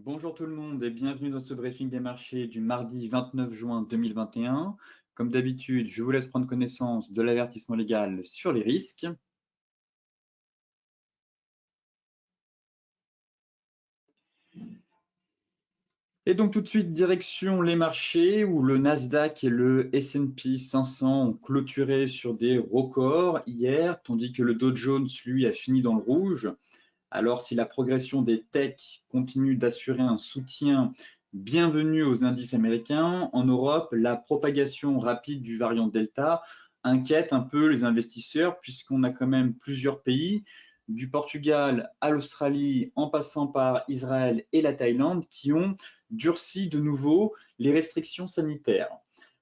Bonjour tout le monde et bienvenue dans ce briefing des marchés du mardi 29 juin 2021. Comme d'habitude, je vous laisse prendre connaissance de l'avertissement légal sur les risques. Et donc tout de suite, direction les marchés où le Nasdaq et le S&P 500 ont clôturé sur des records hier, tandis que le Dow Jones, lui, a fini dans le rouge. Alors, si la progression des techs continue d'assurer un soutien bienvenu aux indices américains, en Europe, la propagation rapide du variant Delta inquiète un peu les investisseurs puisqu'on a quand même plusieurs pays, du Portugal à l'Australie, en passant par Israël et la Thaïlande, qui ont durci de nouveau les restrictions sanitaires.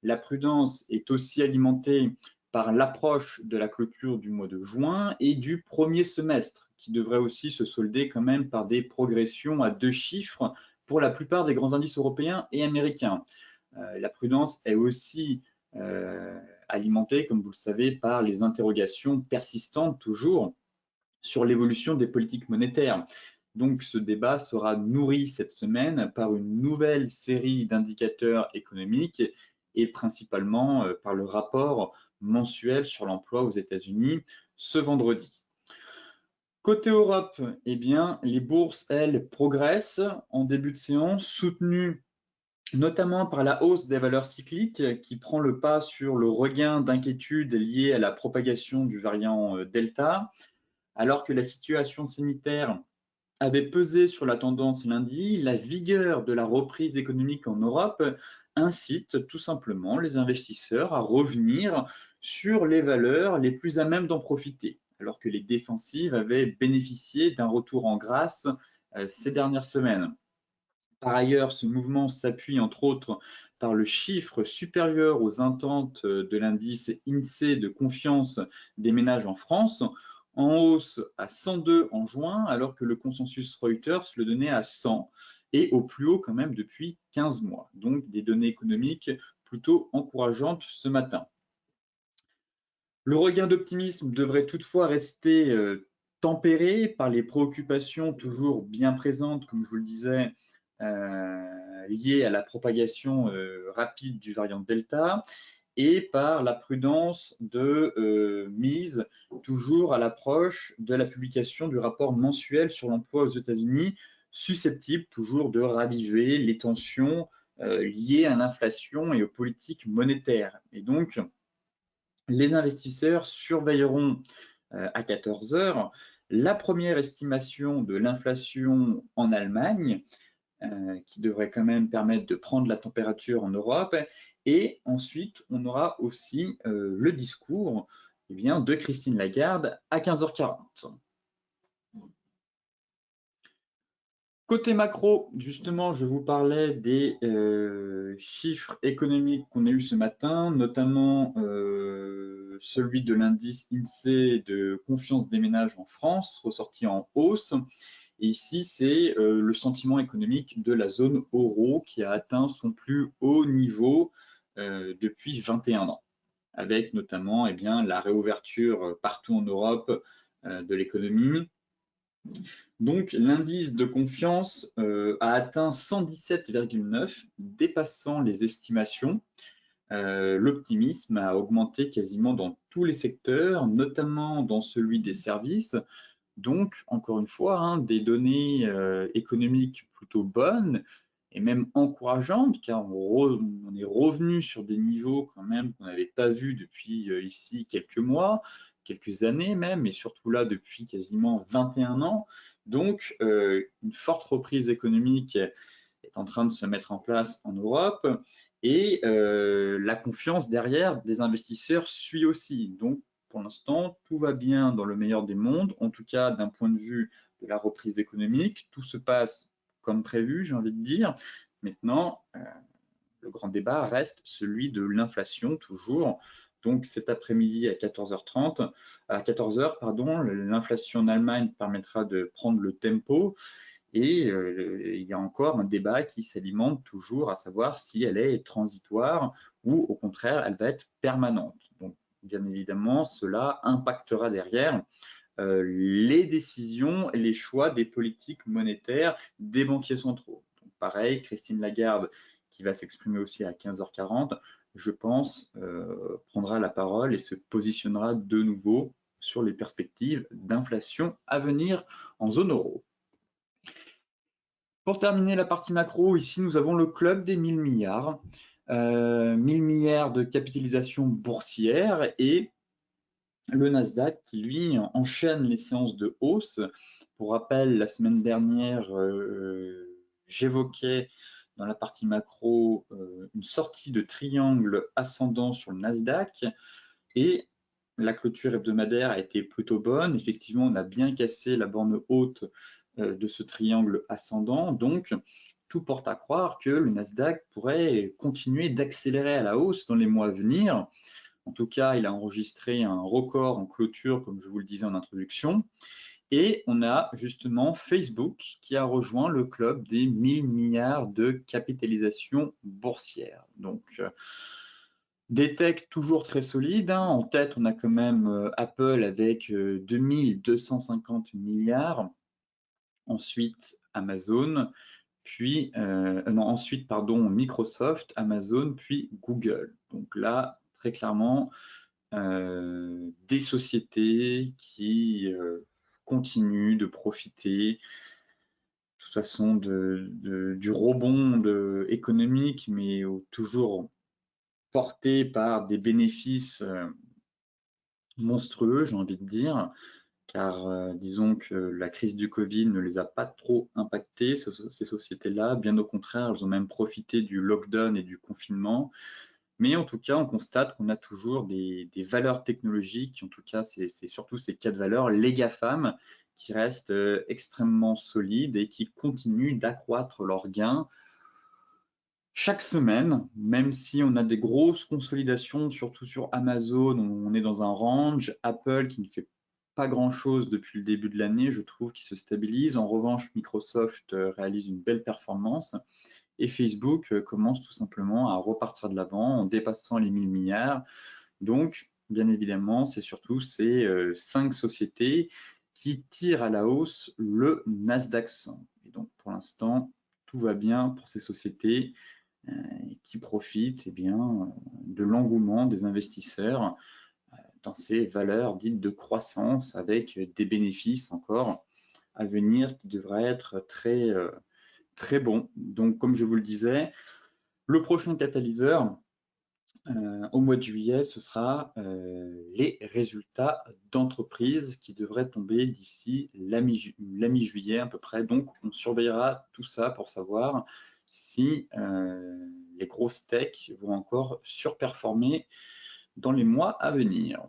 La prudence est aussi alimentée par l'approche de la clôture du mois de juin et du premier semestre, qui devrait aussi se solder quand même par des progressions à deux chiffres pour la plupart des grands indices européens et américains. La prudence est aussi alimentée, comme vous le savez, par les interrogations persistantes toujours sur l'évolution des politiques monétaires. Donc ce débat sera nourri cette semaine par une nouvelle série d'indicateurs économiques et principalement par le rapport mensuel sur l'emploi aux États-Unis ce vendredi. Côté Europe, eh bien, les bourses, elles, progressent en début de séance, soutenues notamment par la hausse des valeurs cycliques qui prend le pas sur le regain d'inquiétude lié à la propagation du variant Delta, alors que la situation sanitaire avait pesé sur la tendance lundi, la vigueur de la reprise économique en Europe incite tout simplement les investisseurs à revenir sur les valeurs les plus à même d'en profiter, alors que les défensives avaient bénéficié d'un retour en grâce ces dernières semaines. Par ailleurs, ce mouvement s'appuie entre autres par le chiffre supérieur aux attentes de l'indice INSEE de confiance des ménages en France, en hausse à 102 en juin, alors que le consensus Reuters le donnait à 100 et au plus haut quand même depuis 15 mois. Donc des données économiques plutôt encourageantes ce matin. Le regain d'optimisme devrait toutefois rester tempéré par les préoccupations toujours bien présentes, comme je vous le disais, liées à la propagation rapide du variant Delta et par la prudence de mise toujours à l'approche de la publication du rapport mensuel sur l'emploi aux États-Unis, susceptible toujours de raviver les tensions liées à l'inflation et aux politiques monétaires. Et donc, les investisseurs surveilleront à 14 heures la première estimation de l'inflation en Allemagne, qui devrait quand même permettre de prendre la température en Europe. Et ensuite, on aura aussi le discours de Christine Lagarde à 15h40. Côté macro, justement, je vous parlais des chiffres économiques qu'on a eu ce matin, notamment celui de l'indice INSEE de confiance des ménages en France, ressorti en hausse. Et ici, c'est le sentiment économique de la zone euro qui a atteint son plus haut niveau depuis 21 ans, avec notamment la réouverture partout en Europe de l'économie. Donc, l'indice de confiance a atteint 117,9, dépassant les estimations. L'optimisme a augmenté quasiment dans tous les secteurs, notamment dans celui des services. Donc, encore une fois, des données économiques plutôt bonnes et même encourageantes, car on est revenu sur des niveaux quand même qu'on n'avait pas vus depuis ici quelques mois, quelques années même, et surtout là depuis quasiment 21 ans. Donc, une forte reprise économique est en train de se mettre en place en Europe et la confiance derrière des investisseurs suit aussi. Donc, pour l'instant, tout va bien dans le meilleur des mondes, en tout cas d'un point de vue de la reprise économique. Tout se passe comme prévu, j'ai envie de dire. Maintenant, le grand débat reste celui de l'inflation, toujours. Donc cet après-midi à 14h30, à 14h, pardon, l'inflation en Allemagne permettra de prendre le tempo. Et il y a encore un débat qui s'alimente toujours, à savoir si elle est transitoire ou au contraire, elle va être permanente. Donc, bien évidemment, cela impactera derrière les décisions et les choix des politiques monétaires des banquiers centraux. Donc, pareil, Christine Lagarde, qui va s'exprimer aussi à 15h40, je pense, prendra la parole et se positionnera de nouveau sur les perspectives d'inflation à venir en zone euro. Pour terminer la partie macro, ici nous avons le club des 1000 milliards. 1000 milliards de capitalisation boursière et le Nasdaq qui, lui, enchaîne les séances de hausse. Pour rappel, la semaine dernière, j'évoquais dans la partie macro une sortie de triangle ascendant sur le Nasdaq et la clôture hebdomadaire a été plutôt bonne. Effectivement, on a bien cassé la borne haute de ce triangle ascendant. Donc, tout porte à croire que le Nasdaq pourrait continuer d'accélérer à la hausse dans les mois à venir. En tout cas, il a enregistré un record en clôture, comme je vous le disais en introduction. Et on a justement Facebook qui a rejoint le club des 1000 milliards de capitalisation boursière. Donc, des techs toujours très solides. En tête, on a quand même Apple avec 2250 milliards. Ensuite, Amazon, puis ensuite, pardon, Microsoft, Amazon, puis Google. Donc là, très clairement, des sociétés qui continuent de profiter de toute façon du rebond économique, mais toujours porté par des bénéfices monstrueux, j'ai envie de dire, car disons que la crise du Covid ne les a pas trop impactées, ces sociétés-là. Bien au contraire, elles ont même profité du lockdown et du confinement. Mais en tout cas, on constate qu'on a toujours des valeurs technologiques, en tout cas, c'est surtout ces 4 valeurs, les GAFAM, qui restent extrêmement solides et qui continuent d'accroître leurs gains chaque semaine, même si on a des grosses consolidations, surtout sur Amazon, où on est dans un range, Apple qui ne fait pas grand-chose depuis le début de l'année, je trouve, qui se stabilise. En revanche, Microsoft réalise une belle performance et Facebook commence tout simplement à repartir de l'avant en dépassant les 1000 milliards. Donc, bien évidemment, c'est surtout ces 5 sociétés qui tirent à la hausse le Nasdaq 100. Et donc, pour l'instant, tout va bien pour ces sociétés qui profitent bien, de l'engouement des investisseurs dans ces valeurs dites de croissance avec des bénéfices encore à venir qui devraient être très bons. Donc, comme je vous le disais, le prochain catalyseur au mois de juillet, ce sera les résultats d'entreprise qui devraient tomber d'ici la mi-juillet à peu près. Donc, on surveillera tout ça pour savoir si les grosses techs vont encore surperformer dans les mois à venir.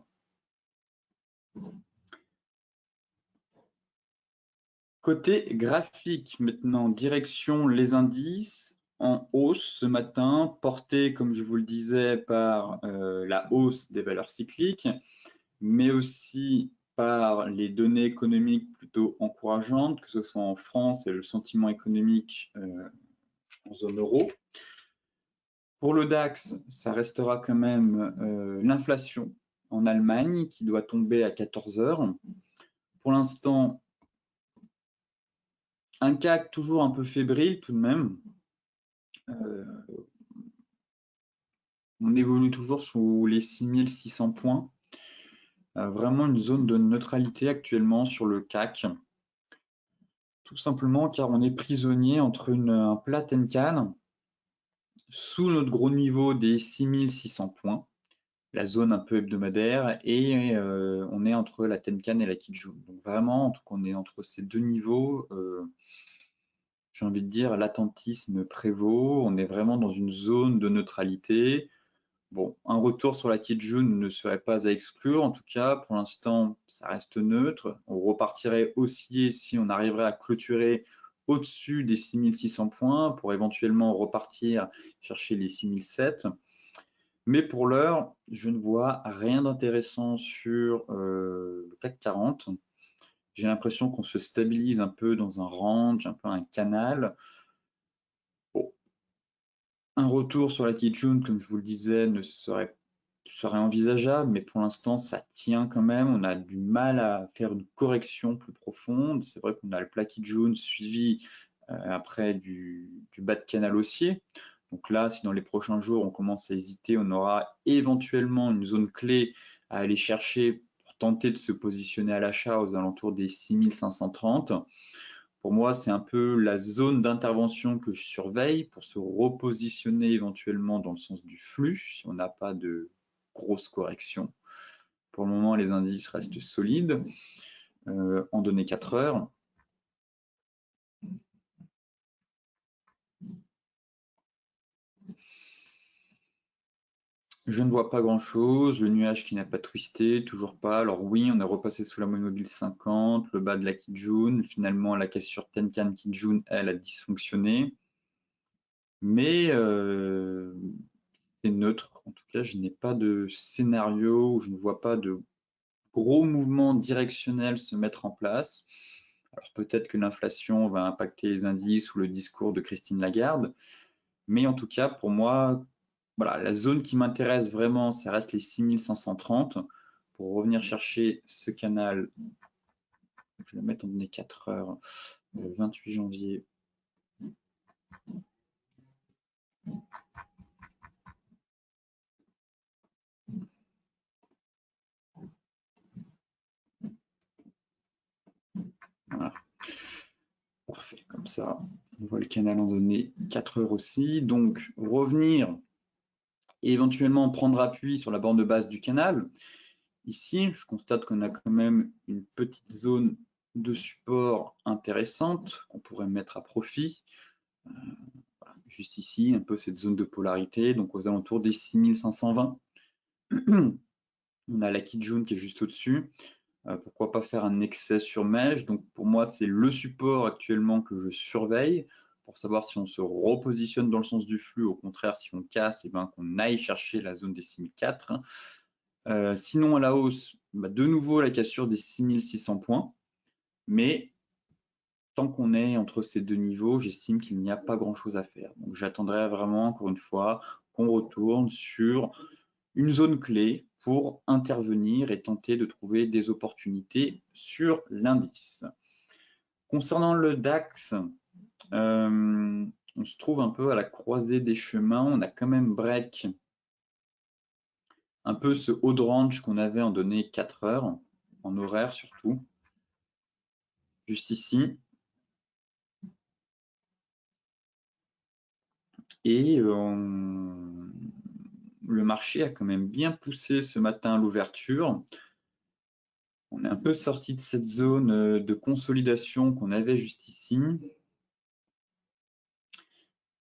Côté graphique, maintenant, direction les indices en hausse ce matin, portés, comme je vous le disais, par la hausse des valeurs cycliques, mais aussi par les données économiques plutôt encourageantes, que ce soit en France et le sentiment économique en zone euro. Pour le DAX, ça restera quand même l'inflation en Allemagne qui doit tomber à 14 heures. Pour l'instant, un CAC toujours un peu fébrile tout de même. On évolue toujours sous les 6600 points. Vraiment une zone de neutralité actuellement sur le CAC. Tout simplement car on est prisonnier entre un plat Tenkan sous notre gros niveau des 6600 points, la zone un peu hebdomadaire, et on est entre la Tenkan et la Kijun. Donc vraiment, en tout cas, on est entre ces deux niveaux. J'ai envie de dire, l'attentisme prévaut. On est vraiment dans une zone de neutralité. Bon, un retour sur la Kijun ne serait pas à exclure. En tout cas, pour l'instant, ça reste neutre. On repartirait haussier si on arriverait à clôturer au-dessus des 6600 points pour éventuellement repartir chercher les 6007. Mais pour l'heure, je ne vois rien d'intéressant sur le CAC 40. J'ai l'impression qu'on se stabilise un peu dans un range, un peu un canal. Bon. Un retour sur la Kijun, comme je vous le disais, ne serait serait envisageable, mais pour l'instant, ça tient quand même. On a du mal à faire une correction plus profonde. C'est vrai qu'on a le plaquis jaune suivi après du bas de canal haussier. Donc là, si dans les prochains jours, on commence à hésiter, on aura éventuellement une zone clé à aller chercher pour tenter de se positionner à l'achat aux alentours des 6530. Pour moi, c'est un peu la zone d'intervention que je surveille pour se repositionner éventuellement dans le sens du flux, si on n'a pas de grosse correction. Pour le moment, les indices restent solides en données 4 heures. Je ne vois pas grand-chose, le nuage qui n'a pas twisté, toujours pas. Alors oui, on est repassé sous la moyenne mobile 50, le bas de la Kijun. Finalement, la cassure Tenkan Kijun, elle, a dysfonctionné. Mais c'est neutre. En tout cas, je n'ai pas de scénario où je ne vois pas de gros mouvements directionnels se mettre en place. Alors peut-être que l'inflation va impacter les indices ou le discours de Christine Lagarde, mais en tout cas, pour moi, voilà, la zone qui m'intéresse vraiment, ça reste les 6530. Pour revenir chercher ce canal, je vais le mettre en données 4 heures, le 28 janvier. Voilà, parfait, comme ça, on voit le canal en données 4 heures aussi. Donc, revenir et éventuellement prendre appui sur la borne de base du canal. Ici, je constate qu'on a quand même une petite zone de support intéressante qu'on pourrait mettre à profit. Voilà, juste ici, un peu cette zone de polarité, donc aux alentours des 6520. On a la Kijun qui est juste au-dessus. Pourquoi pas faire un excès sur mèche? Donc pour moi, c'est le support actuellement que je surveille pour savoir si on se repositionne dans le sens du flux. Au contraire, si on casse, et ben, qu'on aille chercher la zone des 6004. Sinon, à la hausse, bah, de nouveau la cassure des 6600 points. Mais tant qu'on est entre ces deux niveaux, j'estime qu'il n'y a pas grand-chose à faire. Donc j'attendrai vraiment, encore une fois, qu'on retourne sur une zone clé pour intervenir et tenter de trouver des opportunités sur l'indice. Concernant le DAX, on se trouve un peu à la croisée des chemins. On a quand même break un peu ce haut de range qu'on avait en données 4 heures, en horaire surtout, juste ici. Et le marché a quand même bien poussé ce matin à l'ouverture. On est un peu sorti de cette zone de consolidation qu'on avait juste ici.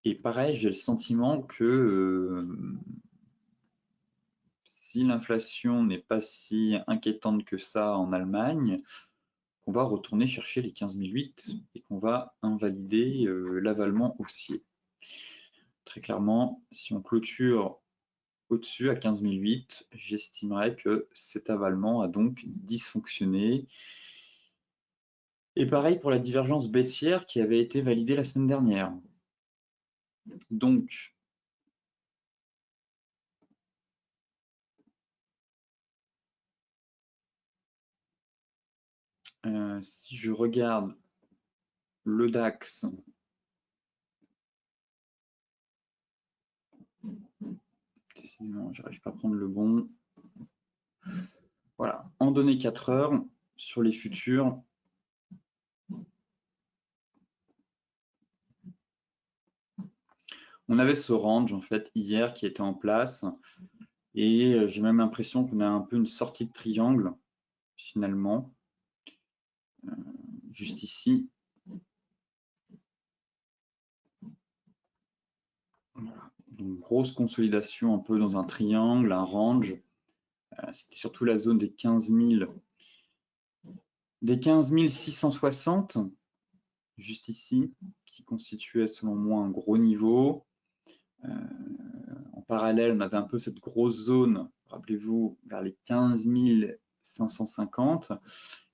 Et pareil, j'ai le sentiment que si l'inflation n'est pas si inquiétante que ça en Allemagne, qu'on va retourner chercher les 15 008 et qu'on va invalider l'avalement haussier. Très clairement, si on clôture au-dessus à 15 008, j'estimerais que cet avalement a donc dysfonctionné. Et pareil pour la divergence baissière qui avait été validée la semaine dernière. Donc, si je regarde le DAX, décidément, j'arrive pas à prendre le bon. Voilà, en données 4 heures, sur les futurs, on avait ce range en fait hier qui était en place et j'ai même l'impression qu'on a un peu une sortie de triangle finalement, juste ici. Voilà. Donc, grosse consolidation un peu dans un triangle, un range. C'était surtout la zone des 15 660, juste ici, qui constituait selon moi un gros niveau. En parallèle, on avait un peu cette grosse zone, rappelez-vous, vers les 15 550.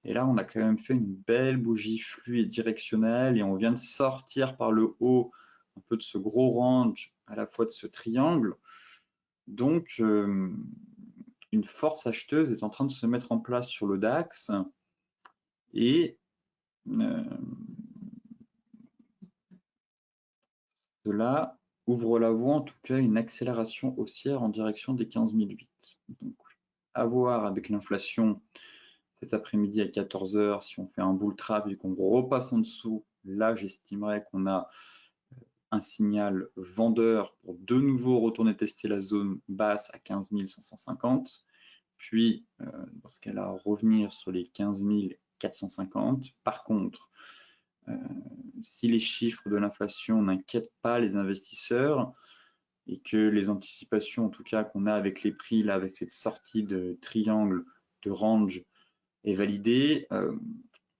Et là, on a quand même fait une belle bougie flux et directionnelle et on vient de sortir par le haut un peu de ce gros range, à la fois de ce triangle. Donc, une force acheteuse est en train de se mettre en place sur le DAX et cela ouvre la voie, en tout cas, une accélération haussière en direction des 15 008. Donc, à voir avec l'inflation cet après-midi à 14 h, si on fait un bull trap et qu'on repasse en dessous, là, j'estimerais qu'on a un signal vendeur pour de nouveau retourner tester la zone basse à 15 550, puis dans ce cas-là, revenir sur les 15 450. Par contre, si les chiffres de l'inflation n'inquiètent pas les investisseurs et que les anticipations, en tout cas, qu'on a avec les prix, là, avec cette sortie de triangle de range est validée,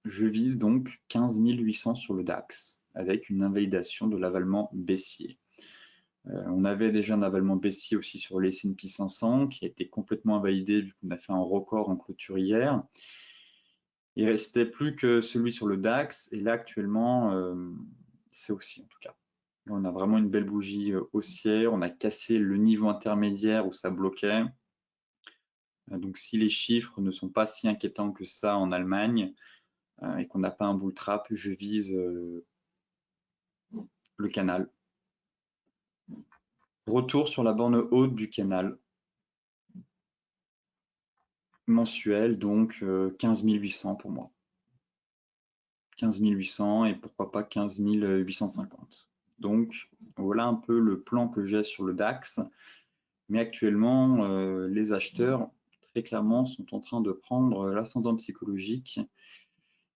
je vise donc 15 800 sur le DAX avec une invalidation de l'avalement baissier. On avait déjà un avalement baissier aussi sur les S&P 500 qui a été complètement invalidé vu qu'on a fait un record en clôture hier. Il restait plus que celui sur le DAX et là actuellement c'est haussier en tout cas. On a vraiment une belle bougie haussière, on a cassé le niveau intermédiaire où ça bloquait. Donc si les chiffres ne sont pas si inquiétants que ça en Allemagne et qu'on n'a pas un bull trap, je vise le canal. Retour sur la borne haute du canal mensuel, donc 15 800 pour moi. 15 800 et pourquoi pas 15 850. Donc voilà un peu le plan que j'ai sur le DAX. Mais actuellement, les acheteurs, très clairement, sont en train de prendre l'ascendant psychologique.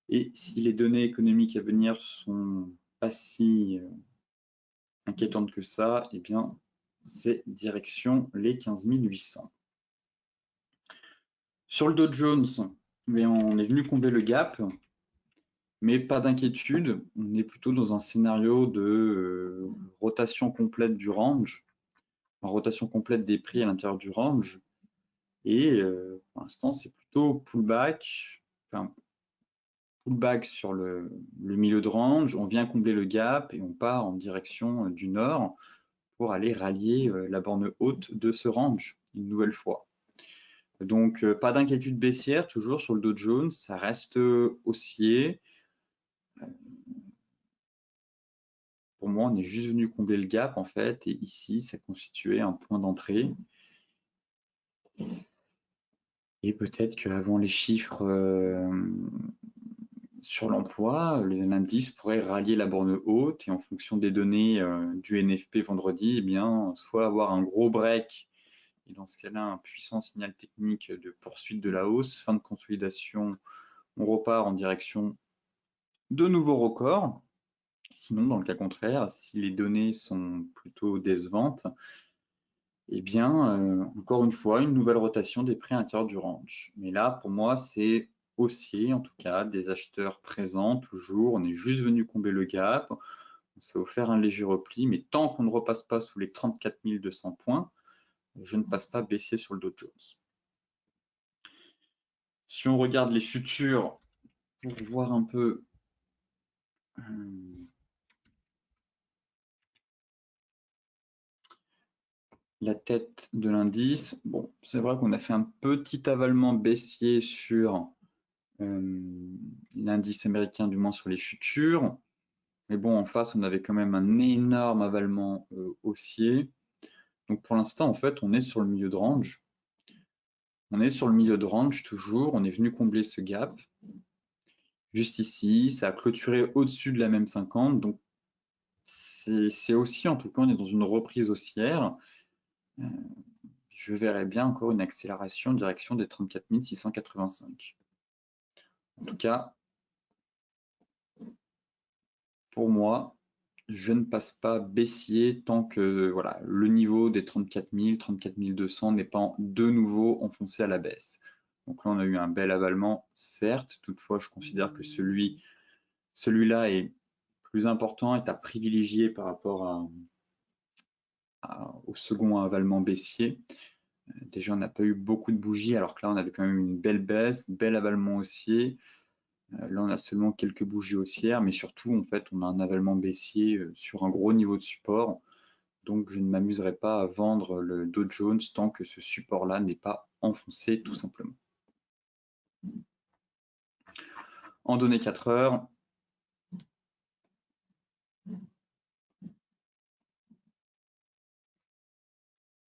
Et si les données économiques à venir sont pas si inquiétantes que ça, eh bien, c'est direction les 15 800. Sur le Dow Jones, on est venu combler le gap, mais pas d'inquiétude. On est plutôt dans un scénario de rotation complète du range, en rotation complète des prix à l'intérieur du range. Et pour l'instant, c'est plutôt pullback, enfin, pullback sur le milieu de range. On vient combler le gap et on part en direction du nord pour aller rallier la borne haute de ce range une nouvelle fois. Donc, pas d'inquiétude baissière toujours sur le Dow Jones, ça reste haussier. Pour moi, on est juste venu combler le gap en fait, et ici, ça constituait un point d'entrée. Et peut-être qu'avant les chiffres sur l'emploi, l'indice pourrait rallier la borne haute et en fonction des données du NFP vendredi, eh bien, soit avoir un gros break et dans ce cas-là, un puissant signal technique de poursuite de la hausse, fin de consolidation, on repart en direction de nouveaux records. Sinon, dans le cas contraire, si les données sont plutôt décevantes, eh bien, encore une fois, une nouvelle rotation des prix à l'intérieur du range. Mais là, pour moi, c'est haussier, en tout cas, des acheteurs présents toujours. On est juste venu combler le gap. On s'est offert un léger repli, mais tant qu'on ne repasse pas sous les 34 200 points, je ne passe pas baissier sur le Dow Jones. Si on regarde les futurs, pour voir un peu la tête de l'indice, bon, c'est vrai qu'on a fait un petit avalement baissier sur l'indice américain, du moins sur les futurs. Mais bon, en face, on avait quand même un énorme avalement haussier. Donc pour l'instant, en fait, on est sur le milieu de range. On est sur le milieu de range toujours. On est venu combler ce gap. Juste ici, ça a clôturé au-dessus de la même 50. Donc c'est aussi, en tout cas, on est dans une reprise haussière. Je verrais bien encore une accélération en direction des 34 685. En tout cas, pour moi, je ne passe pas baissier tant que voilà, le niveau des 34 000, 34 200 n'est pas de nouveau enfoncé à la baisse. Donc là, on a eu un bel avalement, certes. Toutefois, je considère que celui-là est plus important, est à privilégier par rapport au second avalement baissier. Déjà, on n'a pas eu beaucoup de bougies, alors que là, on avait quand même une belle baisse, bel avalement haussier. Là, on a seulement quelques bougies haussières, mais surtout, en fait, on a un avalement baissier sur un gros niveau de support. Donc, je ne m'amuserai pas à vendre le Dow Jones tant que ce support-là n'est pas enfoncer tout simplement. En données 4 heures,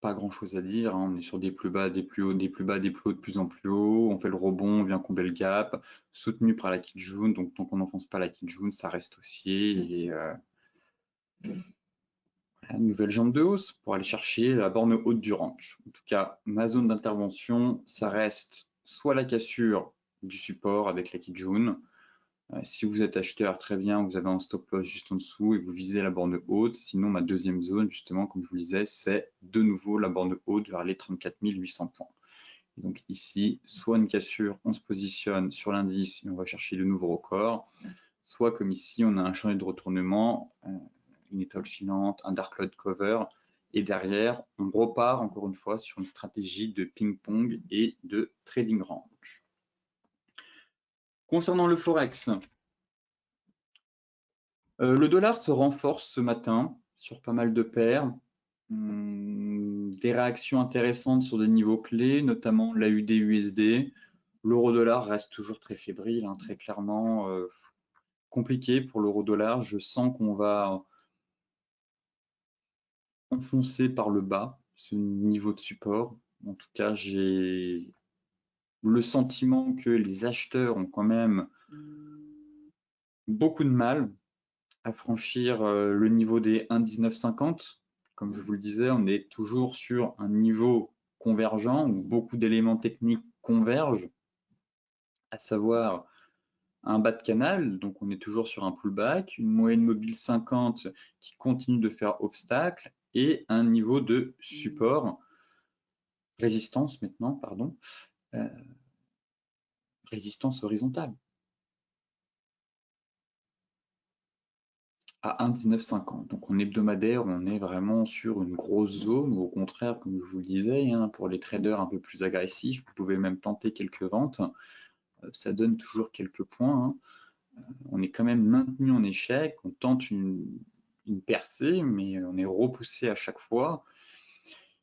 pas grand chose à dire, hein. On est sur des plus bas, des plus hauts, des plus bas, des plus hauts, de plus en plus haut. On fait le rebond, on vient combler le gap, soutenu par la Kijun. Donc tant qu'on n'enfonce pas la Kijun, ça reste haussier. Et la nouvelle jambe de hausse pour aller chercher la borne haute du range. En tout cas, ma zone d'intervention, ça reste soit la cassure du support avec la Kijun. Si vous êtes acheteur, très bien, vous avez un stop loss juste en dessous et vous visez la borne haute. Sinon, ma deuxième zone, justement, comme je vous le disais, c'est de nouveau la borne haute vers les 34 800 points. Et donc ici, soit une cassure, on se positionne sur l'indice et on va chercher de nouveaux records, soit comme ici, on a un chantier de retournement, une étoile filante, un dark cloud cover, et derrière, on repart encore une fois sur une stratégie de ping-pong et de trading range. Concernant le Forex, le dollar se renforce ce matin sur pas mal de paires. Des réactions intéressantes sur des niveaux clés, notamment l'AUD-USD. L'euro-dollar reste toujours très fébrile, hein, très clairement compliqué pour l'euro-dollar. Je sens qu'on va enfoncer par le bas ce niveau de support. En tout cas, j'ai le sentiment que les acheteurs ont quand même beaucoup de mal à franchir le niveau des 1,1950. Comme je vous le disais, on est toujours sur un niveau convergent où beaucoup d'éléments techniques convergent, à savoir un bas de canal, donc on est toujours sur un pullback, une moyenne mobile 50 qui continue de faire obstacle et un niveau de support, résistance maintenant, pardon, résistance horizontale à 1,1950. Donc en hebdomadaire, on est vraiment sur une grosse zone, ou au contraire, comme je vous le disais, hein, pour les traders un peu plus agressifs, vous pouvez même tenter quelques ventes, ça donne toujours quelques points, hein. On est quand même maintenu en échec, on tente une percée, mais on est repoussé à chaque fois.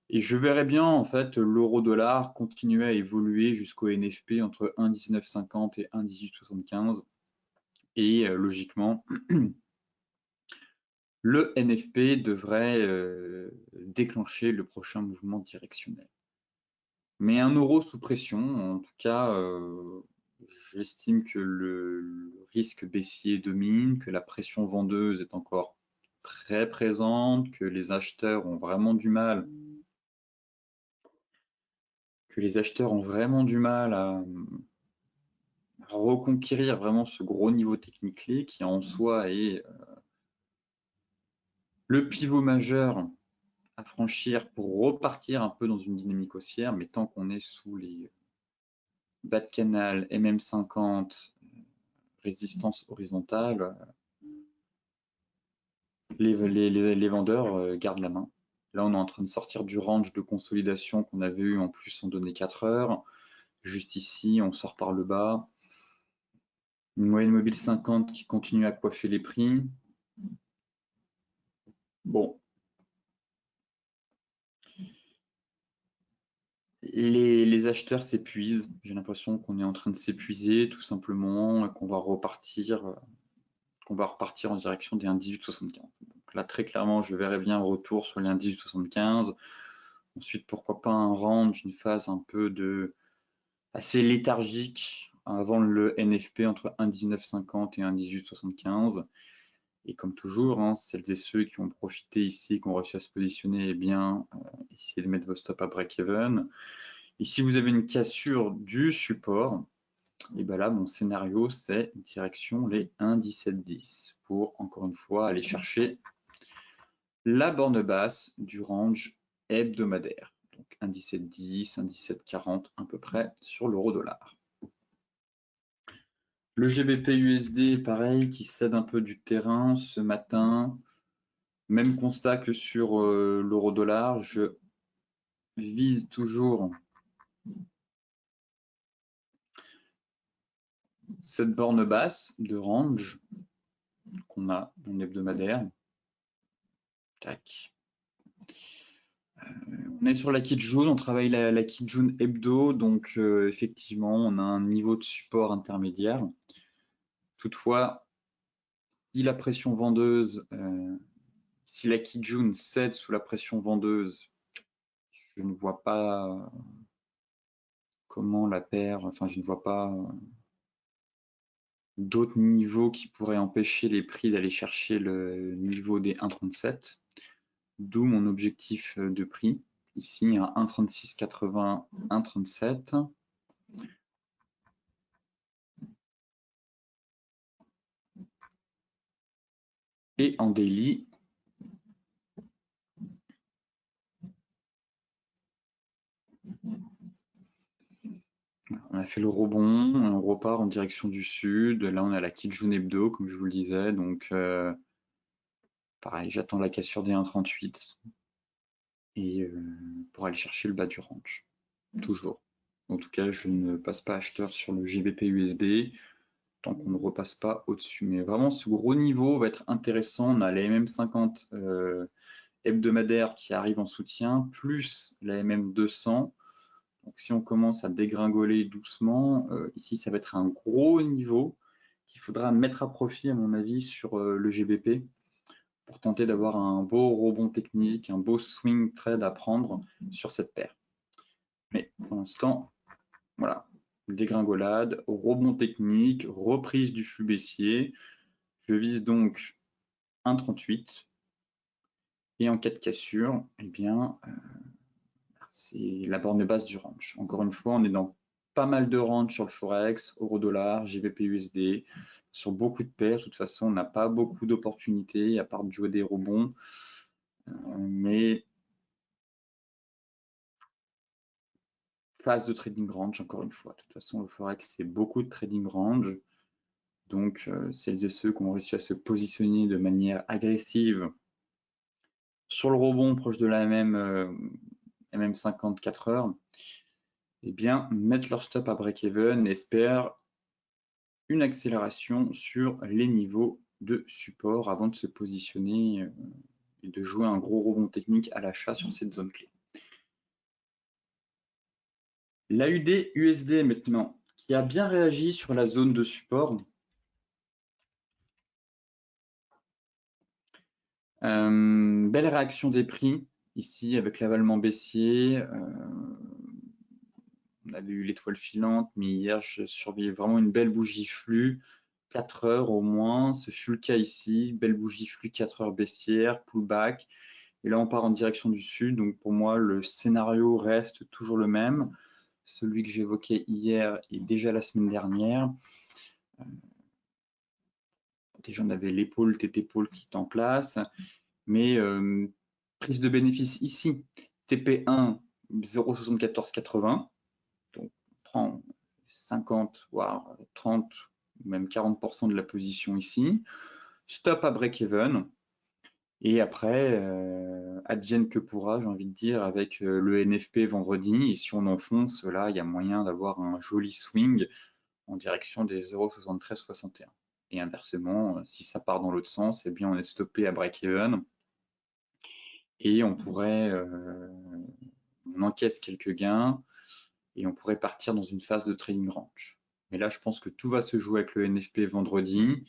Et je verrais bien en fait l'euro-dollar continuer à évoluer jusqu'au NFP entre 1,1950 et 1,1875. Et logiquement, le NFP devrait déclencher le prochain mouvement directionnel. Mais un euro sous pression, en tout cas, j'estime que le risque baissier domine, que la pression vendeuse est encore très présente, que les acheteurs ont vraiment du mal, à reconquérir vraiment ce gros niveau technique clé qui en soi est le pivot majeur à franchir pour repartir un peu dans une dynamique haussière, mais tant qu'on est sous les bas de canal, MM50, résistance horizontale, les vendeurs gardent la main. Là, on est en train de sortir du range de consolidation qu'on avait eu en plus en données 4 heures. Juste ici, on sort par le bas. Une moyenne mobile 50 qui continue à coiffer les prix. Bon. Les acheteurs s'épuisent. J'ai l'impression qu'on est en train de s'épuiser tout simplement et qu'on va repartir en direction des 1,1875. Donc là, très clairement, je verrais bien un retour sur les 1,1875. Ensuite, pourquoi pas un range, une phase un peu assez léthargique avant le NFP entre 1,1950 et 1,1875. Et comme toujours, hein, celles et ceux qui ont profité ici, qui ont réussi à se positionner, eh bien, essayez de mettre vos stops à break-even. Et si vous avez une cassure du support, et bien là, mon scénario, c'est direction les 1,1710 pour, encore une fois, aller chercher la borne basse du range hebdomadaire. Donc 1,1710, 1,1740 à peu près sur l'euro-dollar. Le GBP-USD, pareil, qui cède un peu du terrain ce matin. Même constat que sur l'euro-dollar, je vise toujours cette borne basse de range qu'on a en hebdomadaire. Tac. On est sur la Kijun, on travaille la Kijun hebdo, donc effectivement, on a un niveau de support intermédiaire. Toutefois, si la pression vendeuse, si la Kijun cède sous la pression vendeuse, je ne vois pas comment la paire, enfin, je ne vois pas d'autres niveaux qui pourraient empêcher les prix d'aller chercher le niveau des 1,37, d'où mon objectif de prix, ici à 1,3680, 1,37. Et en daily, on a fait le rebond, on repart en direction du sud. Là, on a la Kijun hebdo, comme je vous le disais. Donc, pareil, j'attends la cassure des 1,38 et pour aller chercher le bas du range, toujours. En tout cas, je ne passe pas acheteur sur le GBP USD tant qu'on ne repasse pas au-dessus. Mais vraiment, ce gros niveau va être intéressant. On a la MM50 hebdomadaire qui arrive en soutien, plus la MM200. Donc, si on commence à dégringoler doucement, ici, ça va être un gros niveau qu'il faudra mettre à profit, à mon avis, sur le GBP pour tenter d'avoir un beau rebond technique, un beau swing trade à prendre sur cette paire. Mais pour l'instant, voilà, dégringolade, rebond technique, reprise du flux baissier. Je vise donc 1,38 et en cas de cassure, eh bien, c'est la borne basse du range. Encore une fois, on est dans pas mal de range sur le Forex, euro-dollar, GBP-USD, sur beaucoup de paires. De toute façon, on n'a pas beaucoup d'opportunités à part de jouer des rebonds. Mais phase de trading range, encore une fois. De toute façon, le Forex, c'est beaucoup de trading range. Donc, celles et ceux qui ont réussi à se positionner de manière agressive sur le rebond proche de la MM50 4 heures, eh bien, mettre leur stop à break-even, espèrent une accélération sur les niveaux de support avant de se positionner et de jouer un gros rebond technique à l'achat sur cette zone clé. L'AUD USD maintenant, qui a bien réagi sur la zone de support. Belle réaction des prix ici avec l'avalement baissier. On avait eu l'étoile filante, mais hier je surveillais vraiment une belle bougie flux, 4 heures au moins. Ce fut le cas ici, belle bougie flux 4 heures baissière, pullback. Et là on part en direction du sud, donc pour moi le scénario reste toujours le même. Celui que j'évoquais hier et déjà la semaine dernière. Déjà on avait l'épaule, TT-pôle qui est en place, mais prise de bénéfice ici, TP1 0,7480, donc on prend 50 voire 30 ou même 40% de la position ici, stop à break-even, et après advienne que pourra, j'ai envie de dire, avec le NFP vendredi, et si on enfonce là, il y a moyen d'avoir un joli swing en direction des 0,7361. Et inversement, si ça part dans l'autre sens, eh bien on est stoppé à break-even et on pourrait, on encaisse quelques gains et on pourrait partir dans une phase de trading range. Mais là, je pense que tout va se jouer avec le NFP vendredi.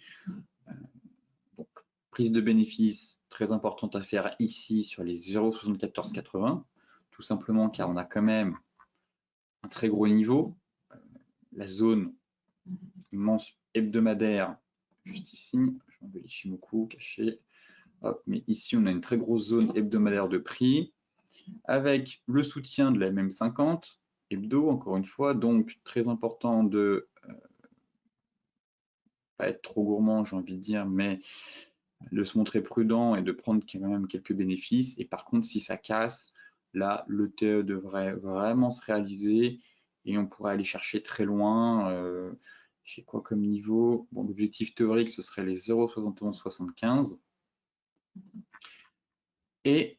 Donc, prise de bénéfice très importante à faire ici sur les 0,7480, tout simplement car on a quand même un très gros niveau. La zone immense hebdomadaire, juste ici, je vais enlever l'Ichimoku caché. Hop, mais ici, on a une très grosse zone hebdomadaire de prix avec le soutien de la MM50 hebdo, encore une fois, donc très important de pas être trop gourmand, j'ai envie de dire, mais de se montrer prudent et de prendre quand même quelques bénéfices. Et par contre, si ça casse, là, le TE devrait vraiment se réaliser et on pourrait aller chercher très loin. J'ai quoi comme niveau? Bon, l'objectif théorique, ce serait les 0,7175. Et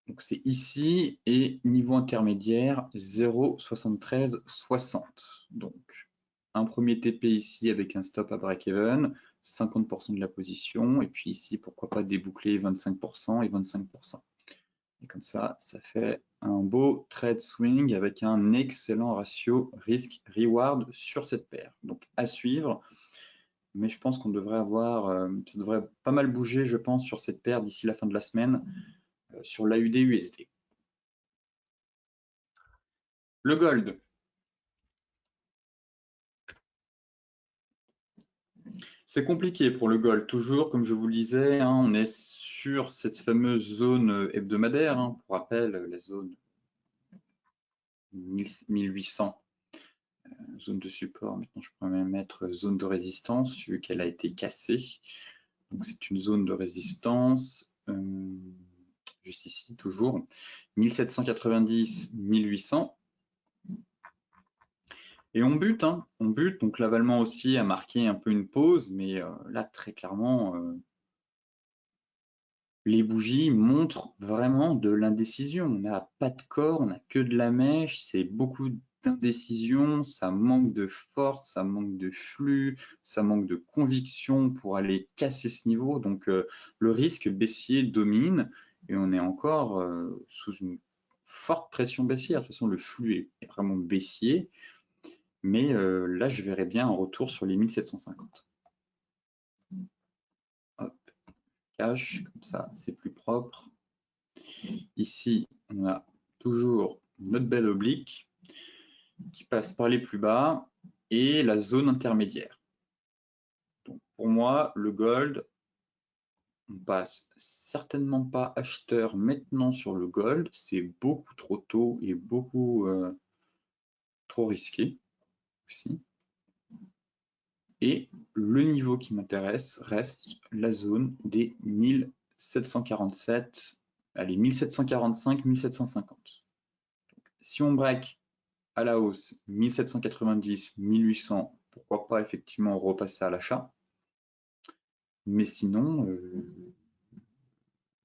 donc c'est ici et niveau intermédiaire 0,7360. Donc un premier TP ici avec un stop à break-even, 50% de la position, et puis ici pourquoi pas déboucler 25% et 25%. Et comme ça fait un beau trade swing avec un excellent ratio risque-reward sur cette paire. Donc à suivre, mais je pense qu'on devrait avoir, ça devrait pas mal bouger, je pense, sur cette paire d'ici la fin de la semaine, sur l'AUD-USD. Le gold. C'est compliqué pour le gold, toujours, comme je vous le disais, hein, on est sur cette fameuse zone hebdomadaire, hein, pour rappel, la zone 1800, zone de support. Maintenant, je pourrais même mettre zone de résistance, vu qu'elle a été cassée. Donc, c'est une zone de résistance, juste ici, toujours, 1790-1800. Et on bute, donc l'avalement aussi a marqué un peu une pause, mais là, très clairement, les bougies montrent vraiment de l'indécision. On n'a pas de corps, on n'a que de la mèche, c'est beaucoup d'indécision, ça manque de force, ça manque de flux, ça manque de conviction pour aller casser ce niveau. Donc le risque baissier domine et on est encore sous une forte pression baissière. De toute façon, le flux est vraiment baissier, mais là, je verrais bien un retour sur les 1750. Hop, cache, comme ça, c'est plus propre. Ici, on a toujours notre belle oblique qui passe par les plus bas et la zone intermédiaire. Donc pour moi, le gold, on passe certainement pas acheteur maintenant sur le gold, c'est beaucoup trop tôt et beaucoup trop risqué aussi. Et le niveau qui m'intéresse reste la zone des 1747, allez, 1745, 1750. Si on break à la hausse 1790, 1800, pourquoi pas effectivement repasser à l'achat. Mais sinon,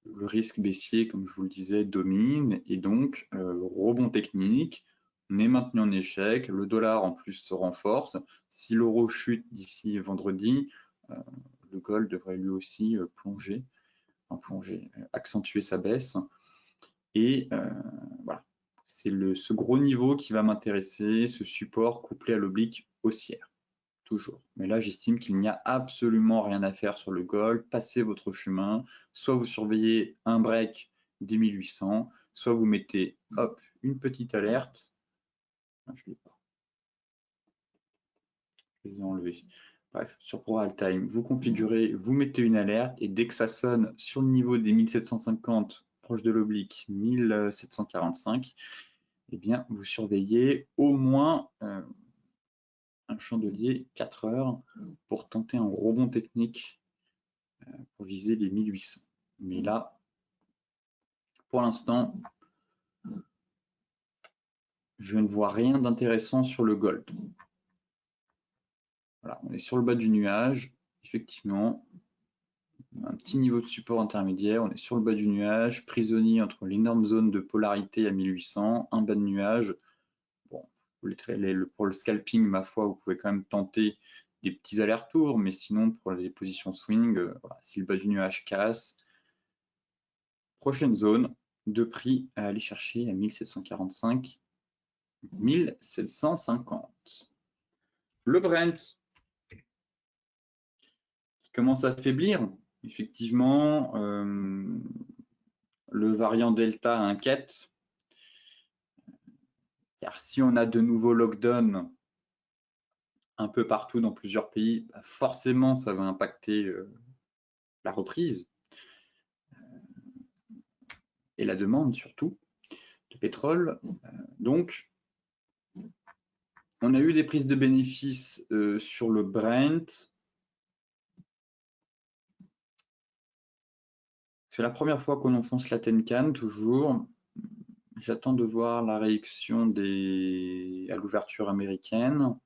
le risque baissier, comme je vous le disais, domine et donc rebond technique. On est maintenu en échec, le dollar en plus se renforce. Si l'euro chute d'ici vendredi, le gold devrait lui aussi plonger, accentuer sa baisse. Et voilà, c'est ce gros niveau qui va m'intéresser, ce support couplé à l'oblique haussière, toujours. Mais là, j'estime qu'il n'y a absolument rien à faire sur le gold. Passez votre chemin, soit vous surveillez un break des 1800, soit vous mettez hop, une petite alerte. Je l'ai pas. Je les ai enlevés. Bref, sur Pro Time, vous configurez, vous mettez une alerte et dès que ça sonne sur le niveau des 1750, proche de l'oblique 1745, eh bien, vous surveillez au moins un chandelier 4 heures pour tenter un rebond technique pour viser les 1800. Mais là, pour l'instant, je ne vois rien d'intéressant sur le gold. Voilà, on est sur le bas du nuage, effectivement. Un petit niveau de support intermédiaire, on est sur le bas du nuage, prisonnier entre l'énorme zone de polarité à 1800, un bas de nuage. Bon, pour le scalping, ma foi, vous pouvez quand même tenter des petits allers-retours, mais sinon, pour les positions swing, voilà, si le bas du nuage casse, prochaine zone de prix à aller chercher à 1745, 1750. Le Brent qui commence à faiblir, effectivement, le variant Delta inquiète, car si on a de nouveaux lockdowns un peu partout dans plusieurs pays, forcément ça va impacter la reprise et la demande surtout de pétrole. Donc, on a eu des prises de bénéfices sur le Brent. C'est la première fois qu'on enfonce la Tenkan, toujours. J'attends de voir la réaction à l'ouverture américaine.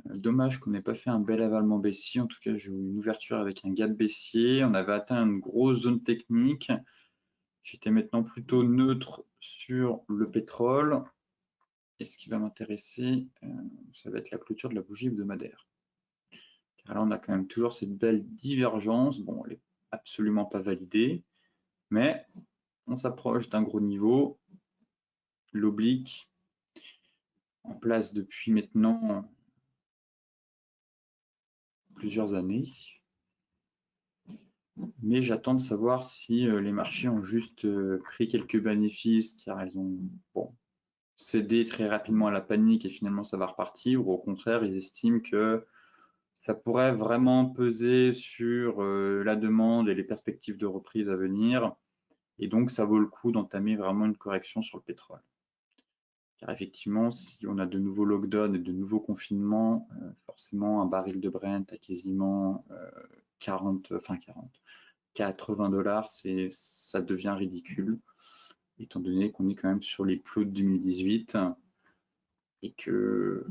Dommage qu'on n'ait pas fait un bel avalement baissier. En tout cas, j'ai eu une ouverture avec un gap baissier. On avait atteint une grosse zone technique. J'étais maintenant plutôt neutre sur le pétrole. Et ce qui va m'intéresser, ça va être la clôture de la bougie hebdomadaire. Car là, on a quand même toujours cette belle divergence. Bon, elle n'est absolument pas validée, mais on s'approche d'un gros niveau. L'oblique, en place depuis maintenant plusieurs années. Mais j'attends de savoir si les marchés ont juste pris quelques bénéfices car ils ont cédé très rapidement à la panique et finalement ça va repartir, ou au contraire ils estiment que ça pourrait vraiment peser sur la demande et les perspectives de reprise à venir, et donc ça vaut le coup d'entamer vraiment une correction sur le pétrole. Car effectivement, si on a de nouveaux lockdowns et de nouveaux confinements, forcément un baril de Brent à quasiment 80 $, ça devient ridicule, étant donné qu'on est quand même sur les plots de 2018 et que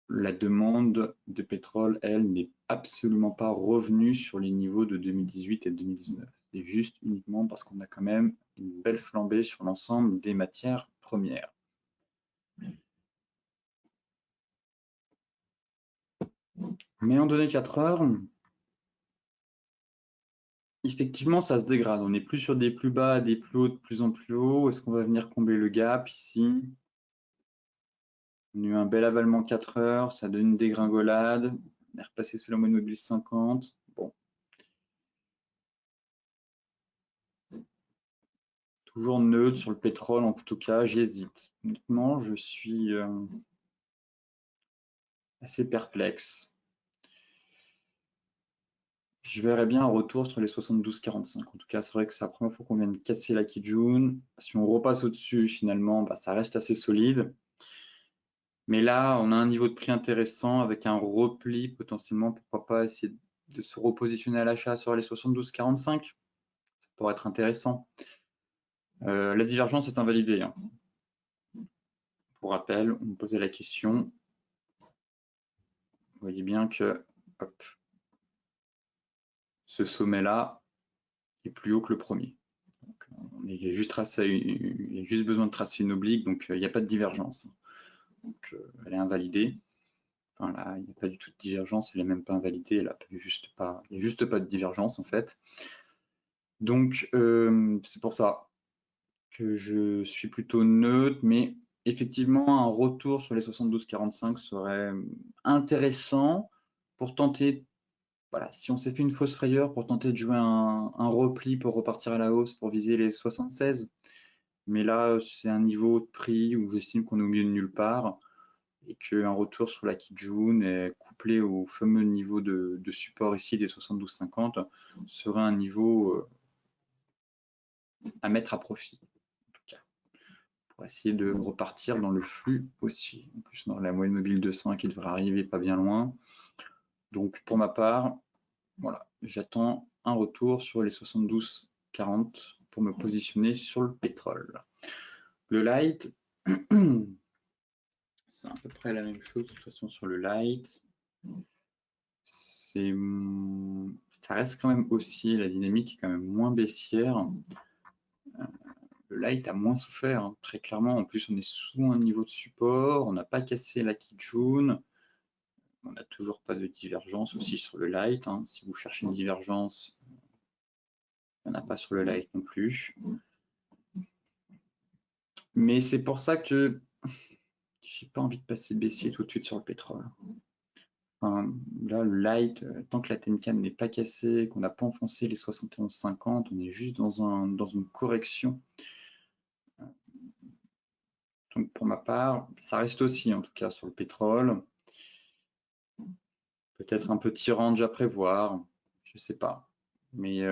la demande de pétrole, elle, n'est absolument pas revenue sur les niveaux de 2018 et 2019. C'est juste uniquement parce qu'on a quand même une belle flambée sur l'ensemble des matières premières. Mais en données 4 heures, effectivement, ça se dégrade. On n'est plus sur des plus bas, des plus hauts de plus en plus haut. Est-ce qu'on va venir combler le gap ici? On a eu un bel avalement 4 heures, ça donne une dégringolade. On est repassé sous la moyenne mobile 50. Bon. Toujours neutre sur le pétrole, en tout cas, j'hésite. Honnêtement, je suis assez perplexe. Je verrais bien un retour sur les 72,45. En tout cas, c'est vrai que c'est la première fois qu'on vient de casser la Kijun. Si on repasse au-dessus, finalement, ça reste assez solide. Mais là, on a un niveau de prix intéressant avec un repli potentiellement. Pourquoi pas essayer de se repositionner à l'achat sur les 72,45. Ça pourrait être intéressant. La divergence est invalidée. Hein. Pour rappel, on me posait la question. Vous voyez bien que hop, ce sommet-là est plus haut que le premier. Donc, il y a juste besoin de tracer une oblique, donc il n'y a pas de divergence. Donc, elle est invalidée. Enfin, là, il n'y a pas du tout de divergence, elle n'est même pas invalidée, il n'y a juste pas de divergence en fait. Donc, c'est pour ça que je suis plutôt neutre, mais effectivement, un retour sur les 72,45 serait intéressant pour tenter, voilà, si on s'est fait une fausse frayeur, pour tenter de jouer un repli pour repartir à la hausse, pour viser les 76. Mais là, c'est un niveau de prix où j'estime qu'on est au milieu de nulle part et qu'un retour sur la Kijun est couplé au fameux niveau de support ici des 72,50 serait un niveau à mettre à profit, en tout cas, pour essayer de repartir dans le flux aussi. En plus, dans la moyenne mobile 200 qui devrait arriver pas bien loin. Donc, pour ma part, voilà, j'attends un retour sur les 72,40 pour me positionner sur le pétrole. Le light, c'est à peu près la même chose de toute façon sur le light. Ça reste quand même haussier, la dynamique est quand même moins baissière. Le light a moins souffert, hein, très clairement. En plus, on est sous un niveau de support, on n'a pas cassé la Kijun, on n'a toujours pas de divergence aussi sur le light. Hein. Si vous cherchez une divergence, il n'y en a pas sur le light non plus. Mais c'est pour ça que j'ai pas envie de passer baissier tout de suite sur le pétrole. Enfin, là, le light, tant que la Tenkan n'est pas cassée, qu'on n'a pas enfoncé les 71,50, on est juste dans une correction. Donc pour ma part, ça reste aussi en tout cas sur le pétrole. Peut-être un petit range à prévoir, je ne sais pas. Mais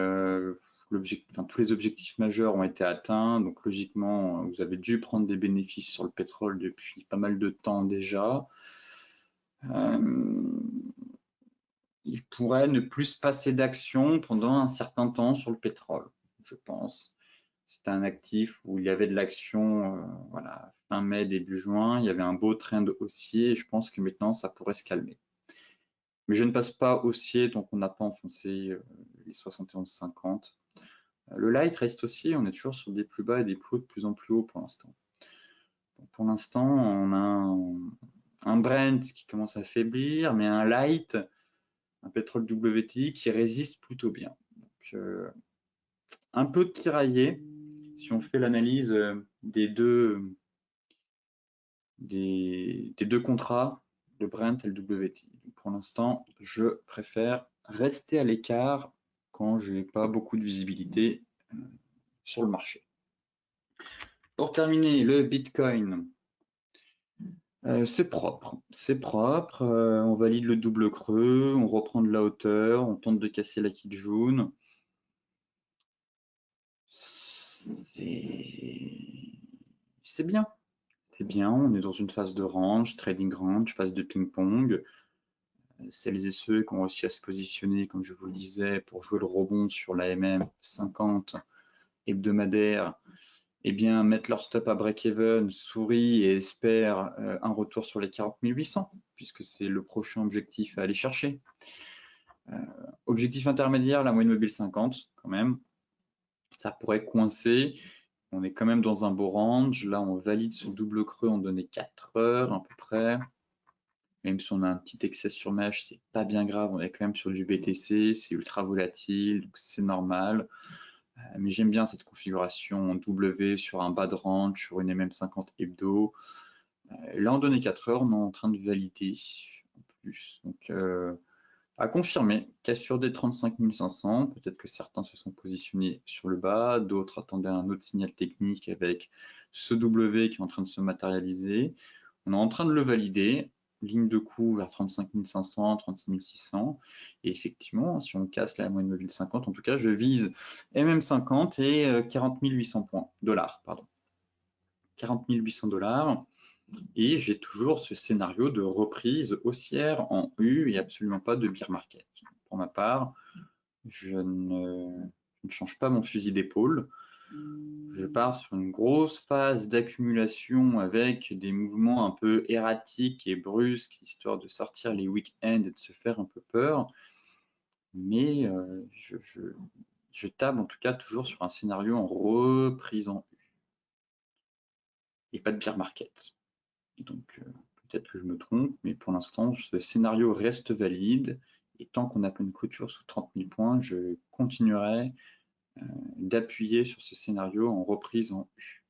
tous les objectifs majeurs ont été atteints, donc logiquement, vous avez dû prendre des bénéfices sur le pétrole depuis pas mal de temps déjà. Il pourrait ne plus se passer d'action pendant un certain temps sur le pétrole, je pense. C'est un actif où il y avait de l'action voilà, fin mai, début juin, il y avait un beau trend haussier et je pense que maintenant ça pourrait se calmer. Mais je ne passe pas haussier tant qu'on n'a pas enfoncé les 71,50. Le light reste haussier, on est toujours sur des plus bas et des plus hauts de plus en plus haut pour l'instant. Pour l'instant, on a un Brent qui commence à faiblir, mais un light, un pétrole WTI qui résiste plutôt bien. Donc, un peu tiraillé si on fait l'analyse des deux contrats, le Brent et le WTI. Pour l'instant, je préfère rester à l'écart quand je n'ai pas beaucoup de visibilité sur le marché. Pour terminer, le Bitcoin, c'est propre, on valide le double creux, on reprend de la hauteur, on tente de casser la Kijun. C'est bien. C'est bien, on est dans une phase de range, trading range, phase de ping-pong. Celles et ceux qui ont réussi à se positionner, comme je vous le disais, pour jouer le rebond sur la MM50 hebdomadaire, eh bien, mettre leur stop à break-even, sourient et espèrent un retour sur les 40 800, puisque c'est le prochain objectif à aller chercher. Objectif intermédiaire, la moyenne mobile 50, quand même. Ça pourrait coincer. On est quand même dans un beau range. Là, on valide ce double creux en données 4 heures à peu près. Même si on a un petit excès sur mèche, c'est pas bien grave. On est quand même sur du BTC, c'est ultra volatile, donc c'est normal. Mais j'aime bien cette configuration en W sur un bas de range, sur une MM50 hebdo. Là, en données 4 heures, on est en train de valider en plus. Donc, à confirmer, cassure des 35 500. Peut-être que certains se sont positionnés sur le bas, d'autres attendaient un autre signal technique avec ce W qui est en train de se matérialiser. On est en train de le valider. Ligne de coup vers 35 500, 36 600. Et effectivement, si on casse la moyenne mobile 50, en tout cas, je vise MM50 et 40 800 points, dollars, pardon. 40 800 dollars. Et j'ai toujours ce scénario de reprise haussière en U et absolument pas de bear market. Pour ma part, je ne change pas mon fusil d'épaule. Je pars sur une grosse phase d'accumulation avec des mouvements un peu erratiques et brusques, histoire de sortir les week-ends et de se faire un peu peur. Mais je table en tout cas toujours sur un scénario en reprise en U. Et pas de bear market. Donc peut-être que je me trompe, mais pour l'instant, ce scénario reste valide. Et tant qu'on n'a pas une clôture sous 30 000 points, je continuerai d'appuyer sur ce scénario en reprise en U.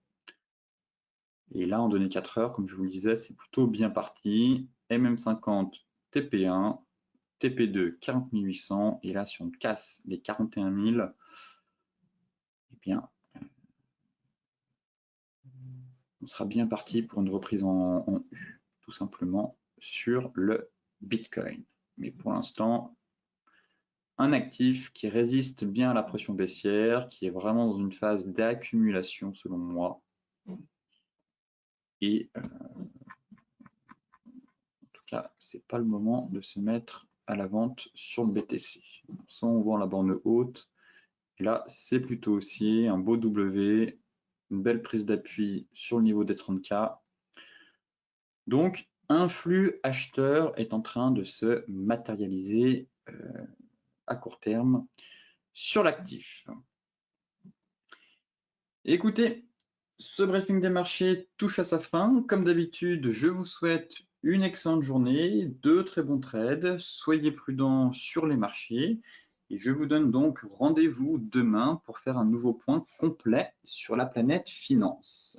Et là, en données 4 heures, comme je vous le disais, c'est plutôt bien parti. MM50, TP1, TP2, 40 800. Et là, si on casse les 41 000, eh bien, on sera bien parti pour une reprise en U, tout simplement, sur le Bitcoin. Mais pour l'instant, un actif qui résiste bien à la pression baissière, qui est vraiment dans une phase d'accumulation selon moi. Et en tout cas, c'est pas le moment de se mettre à la vente sur le BTC. Soit on vend la borne haute, et là c'est plutôt haussier, un beau W, une belle prise d'appui sur le niveau des 30K. Donc un flux acheteur est en train de se matérialiser à court terme sur l'actif. Écoutez, ce briefing des marchés touche à sa fin. Comme d'habitude, je vous souhaite une excellente journée, de très bons trades. Soyez prudents sur les marchés. Et je vous donne donc rendez-vous demain pour faire un nouveau point complet sur la planète finance.